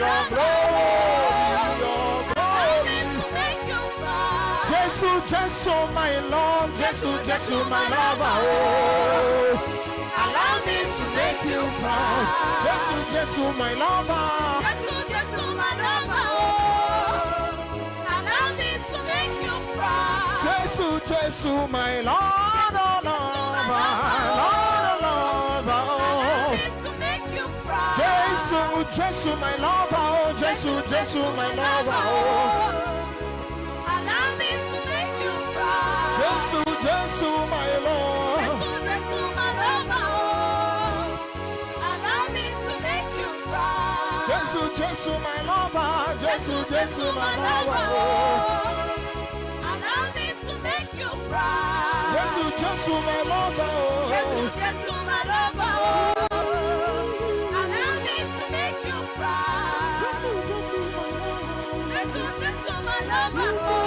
your glory, your glory. Jesu Jesu my Lord, Jesu Jesu my lover, oh. Allow me to make you proud. Jesu Jesu my lover, Jesu Jesu my lover, oh. Allow me to make you proud. Jesu Jesu my Lord, oh lover, Lord, oh lover, oh. Jesu, Jesu, my lover, oh, Jesu, Jesu, my lover, oh. Allow me to make you proud. Jesu, Jesu, my Lord. Jesu, Jesu, my lover, oh. Allow me to make you proud. Jesu, Jesu, my lover, Jesu, Jesu, my lover, oh. Allow me to make you proud. Jesu, Jesu, my lover, oh. Jesu, Jesu, my lover, oh. Jesu, Jesu, my lover.